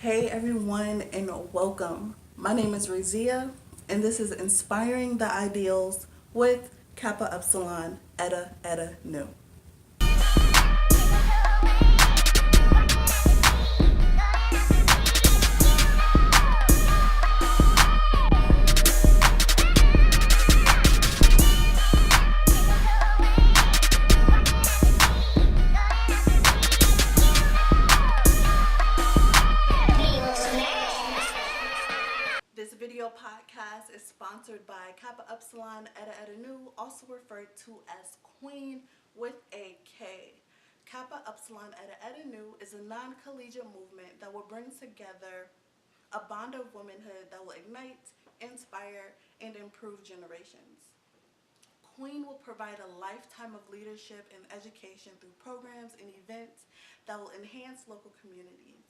Hey everyone, and welcome. My name is Razia, and this is Inspiring the Ideals with Kappa, Upsilon, Eta Nu. This video podcast is sponsored by Kappa Upsilon Eta Nu, also referred to as Queen with a K. Kappa Upsilon Eta Nu is a non-collegiate movement that will bring together a bond of womanhood that will ignite, inspire, and improve generations. Queen will provide a lifetime of leadership and education through programs and events that will enhance local communities.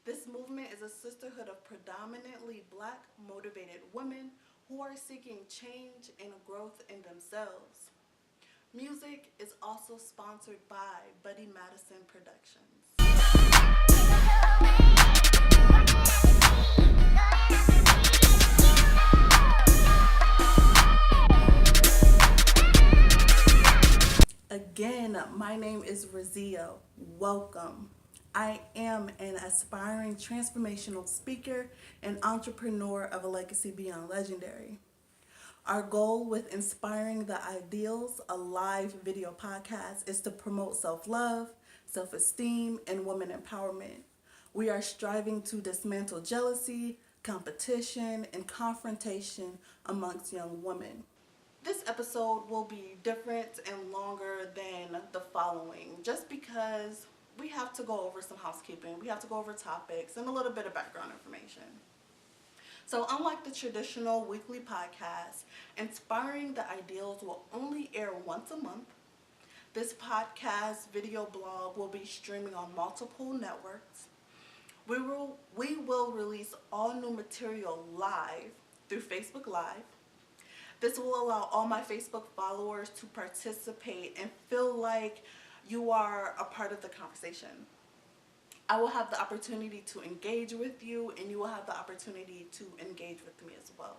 This movement is a sisterhood of predominantly black motivated women who are seeking change and growth in themselves. Music is also sponsored by Buddy Madison Productions. Again, my name is Razia. Welcome. I am an aspiring transformational speaker and entrepreneur of a legacy beyond legendary. Our goal with Inspiring the Ideals, a live video podcast, is to promote self-love, self-esteem, and women empowerment. We are striving to dismantle jealousy, competition, and confrontation amongst young women. This episode will be different and longer than the following just because we have to go over some housekeeping, we have to go over topics, and a little bit of background information. So unlike the traditional weekly podcast, Inspiring the Ideals will only air once a month. This podcast video blog will be streaming on multiple networks. We will release all new material live through Facebook Live. This will allow all my Facebook followers to participate and feel like you are a part of the conversation. I will have the opportunity to engage with you, and you will have the opportunity to engage with me as well.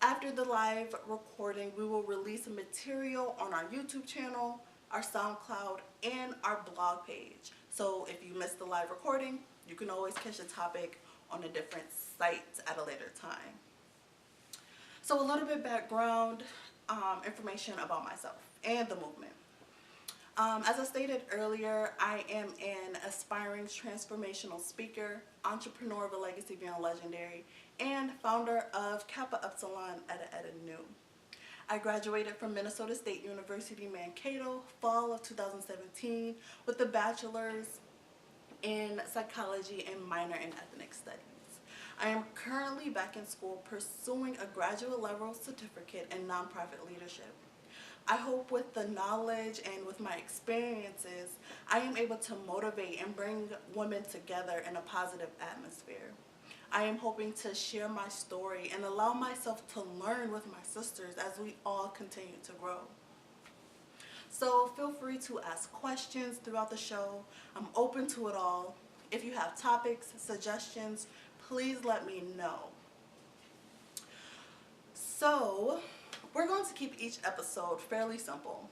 After the live recording, we will release material on our YouTube channel, our SoundCloud, and our blog page. So if you missed the live recording, you can always catch the topic on a different site at a later time. So a little bit background information about myself and the movement. As I stated earlier, I am an aspiring transformational speaker, entrepreneur of a legacy beyond legendary, and founder of Kappa Upsilon Eta Nu. I graduated from Minnesota State University Mankato, fall of 2017, with a bachelor's in psychology and minor in ethnic studies. I am currently back in school pursuing a graduate level certificate in nonprofit leadership. I hope with the knowledge and with my experiences, I am able to motivate and bring women together in a positive atmosphere. I am hoping to share my story and allow myself to learn with my sisters as we all continue to grow. So feel free to ask questions throughout the show. I'm open to it all. If you have topics, suggestions, please let me know. So, we're going to keep each episode fairly simple.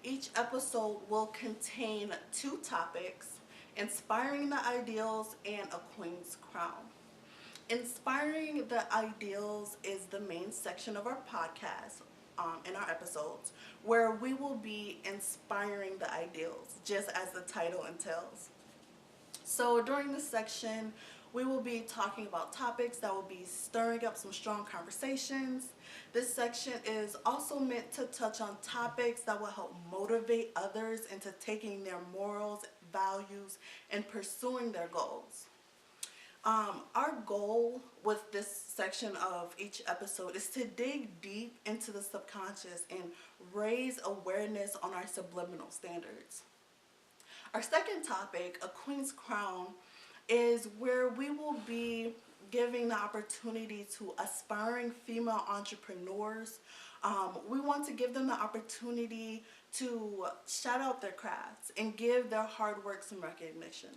Each episode will contain 2 topics: inspiring the ideals and a queen's crown. Inspiring the ideals is the main section of our podcast in our episodes, where we will be inspiring the ideals, just as the title entails. So during this section, we will be talking about topics that will be stirring up some strong conversations. This section is also meant to touch on topics that will help motivate others into taking their morals, values, and pursuing their goals. Our goal with this section of each episode is to dig deep into the subconscious and raise awareness on our subliminal standards. Our second topic, a queen's crown, is where we will be giving the opportunity to aspiring female entrepreneurs. We want to give them the opportunity to shout out their crafts and give their hard work some recognition.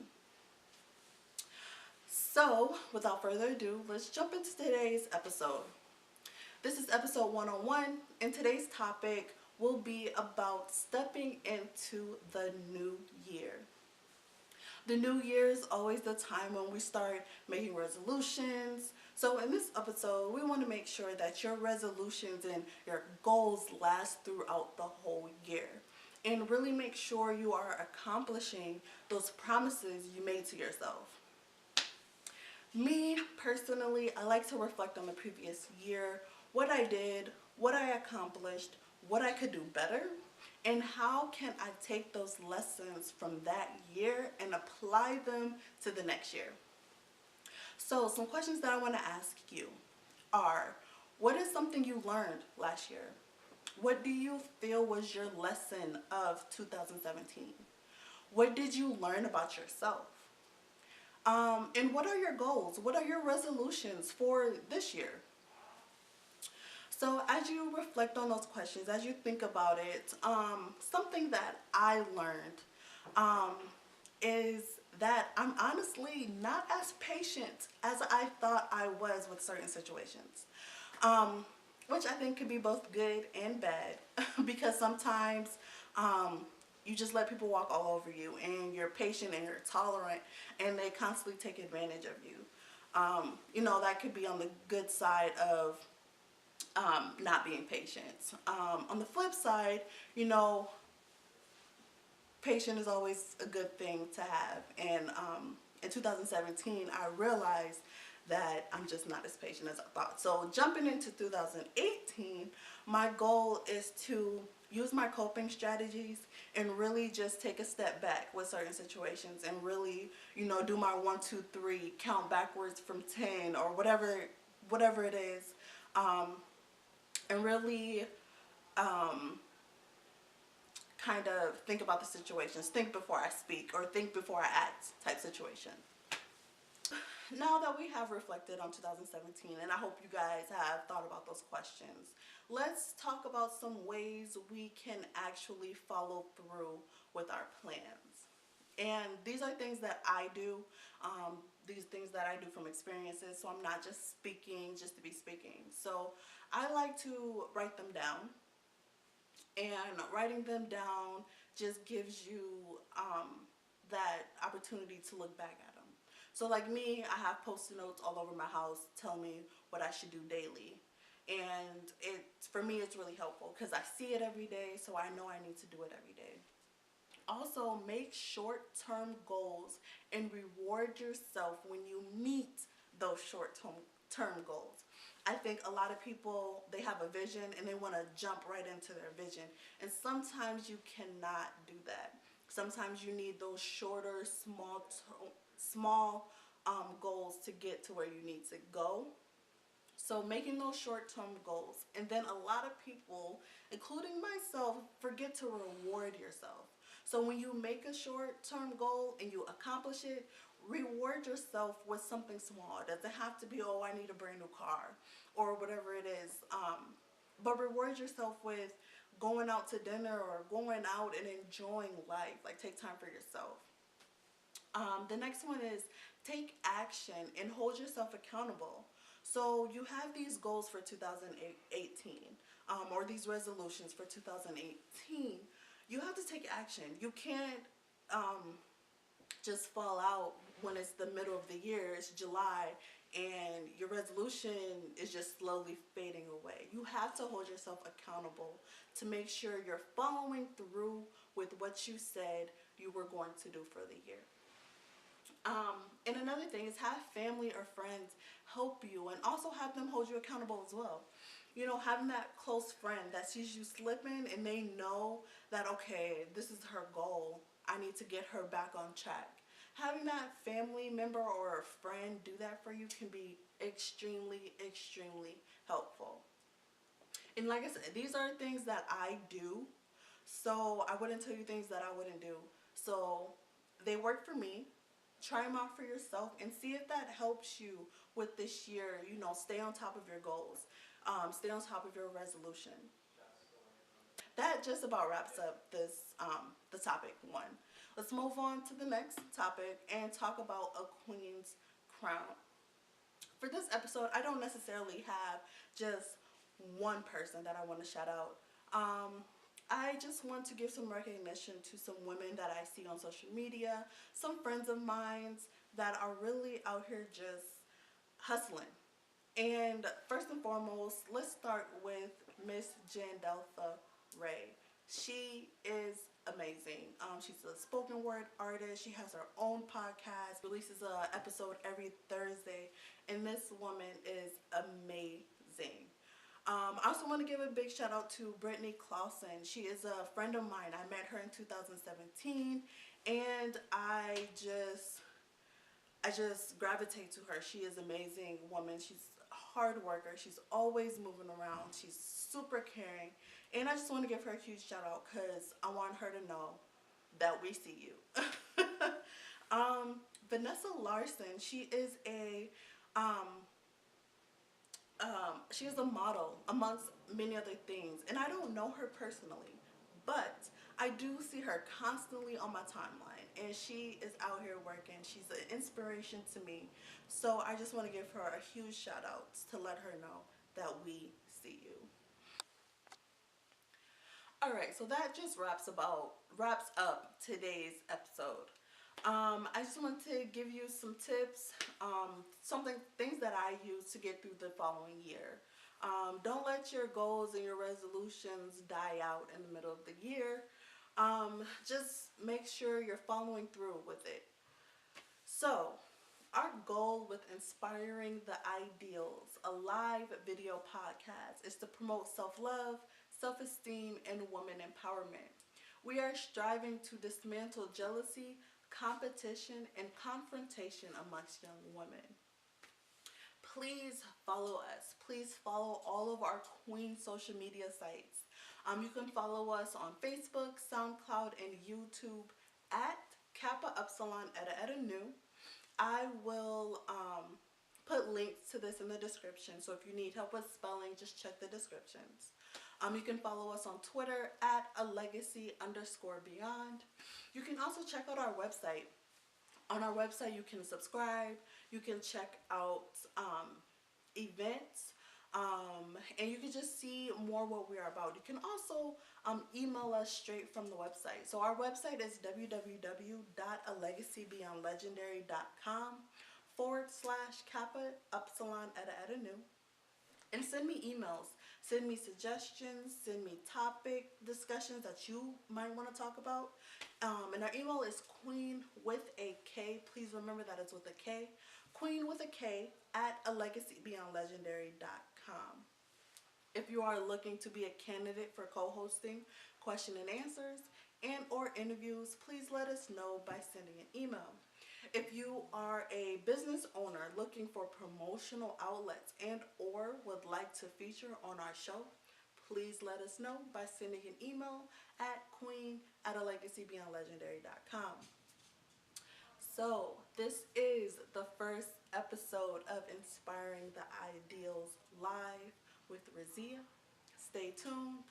So, without further ado, let's jump into today's episode. This is episode 101, and today's topic will be about stepping into the new year. The new year is always the time when we start making resolutions. So in this episode, we want to make sure that your resolutions and your goals last throughout the whole year. And really make sure you are accomplishing those promises you made to yourself. Me, personally, I like to reflect on the previous year, what I did, what I accomplished, what I could do better, and how can I take those lessons from that year and apply them to the next year. So some questions that I want to ask you are, what is something you learned last year? What do you feel was your lesson of 2017? What did you learn about yourself? And what are your goals? What are your resolutions for this year? So as you reflect on those questions, as you think about it, something that I learned is that I'm honestly not as patient as I thought I was with certain situations, which I think could be both good and bad because sometimes you just let people walk all over you and you're patient and you're tolerant and they constantly take advantage of you. That could be on the good side of not being patient. On the flip side, patient is always a good thing to have. And in 2017, I realized that I'm just not as patient as I thought. So jumping into 2018, my goal is to use my coping strategies and really just take a step back with certain situations and really, do my 1, 2, 3, count backwards from 10 or whatever it is. And really kind of think about the situations, think before I speak or think before I act type situation. Now that we have reflected on 2017, and I hope you guys have thought about those questions, let's talk about some ways we can actually follow through with our plans. And these are things that I do, these things that I do from experiences, so I'm not just speaking just to be speaking. So I like to write them down, and writing them down just gives you that opportunity to look back at them. So like me, I have post-it notes all over my house tell me what I should do daily. And for me, it's really helpful because I see it every day, so I know I need to do it every day. Also, make short-term goals and reward yourself when you meet those short-term goals. I think a lot of people, they have a vision and they want to jump right into their vision. And sometimes you cannot do that. Sometimes you need those shorter, small goals to get to where you need to go. So making those short-term goals. And then a lot of people, including myself, forget to reward yourself. So when you make a short-term goal and you accomplish it, reward yourself with something small. It doesn't have to be, oh, I need a brand new car or whatever it is. But reward yourself with going out to dinner or going out and enjoying life. Like, take time for yourself. The next one is take action and hold yourself accountable. So you have these goals for 2018, or these resolutions for 2018. You have to take action. You can't just fall out when it's the middle of the year, it's July, and your resolution is just slowly fading away. You have to hold yourself accountable to make sure you're following through with what you said you were going to do for the year. And another thing is have family or friends help you and also have them hold you accountable as well. Having that close friend that sees you slipping and they know that, okay, this is her goal, I need to get her back on track. Having that family member or a friend do that for you can be extremely, extremely helpful. And like I said, these are things that I do, so I wouldn't tell you things that I wouldn't do. So they work for me. Try them out for yourself and see if that helps you with this year. Stay on top of your goals. Stay on top of your resolution. That just about wraps up the topic one. Let's move on to the next topic and talk about a queen's crown. For this episode, I don't necessarily have just one person that I want to shout out. I just want to give some recognition to some women that I see on social media, some friends of mine that are really out here just hustling. And first and foremost, let's start with Miss Jandeltha Ray. She is amazing. She's a spoken word artist. She has her own podcast, releases an episode every Thursday, and this woman is amazing. I also want to give a big shout out to Brittany Clausen. She is a friend of mine. I met her in 2017, and I just gravitate to her. She is an amazing woman. She's a hard worker. She's always moving around. She's super caring. And I just want to give her a huge shout out because I want her to know that we see you. Vanessa Larson, she is a model amongst many other things. And I don't know her personally, but I do see her constantly on my timeline, and she is out here working. She's an inspiration to me. So I just want to give her a huge shout out to let her know that we see you. All right, so that just wraps up today's episode. I just want to give you some tips, things that I use to get through the following year. Don't let your goals and your resolutions die out in the middle of the year. Just make sure you're following through with it. So, our goal with Inspiring the Ideals, a live video podcast, is to promote self-love, self-esteem, and woman empowerment. We are striving to dismantle jealousy, competition, and confrontation amongst young women. Please follow us. Please follow all of our Queen social media sites. You can follow us on Facebook, SoundCloud, and YouTube at Kappa Upsilon Eta Nu. I will put links to this in the description, so if you need help with spelling, just check the descriptions. You can follow us on Twitter at alegacy_beyond. You can also check out our website. On our website, you can subscribe, you can check out events, and you can just see more what we are about. You can also email us straight from the website. So our website is www.alegacybeyondlegendary.com/Kappa Upsilon Eta Nu. And send me emails, send me suggestions, send me topic discussions that you might want to talk about. And our email is queen with a K. Please remember that it's with a K. Queen with a K at alegacybeyondlegendary.com. If you are looking to be a candidate for co-hosting question and answers and or interviews, please let us know by sending an email. If you are a business owner looking for promotional outlets and or would like to feature on our show, please let us know by sending an email at queen@alegacybeyondlegendary.com. So this is the first episode of Inspiring the Ideals Live with Razia. Stay tuned.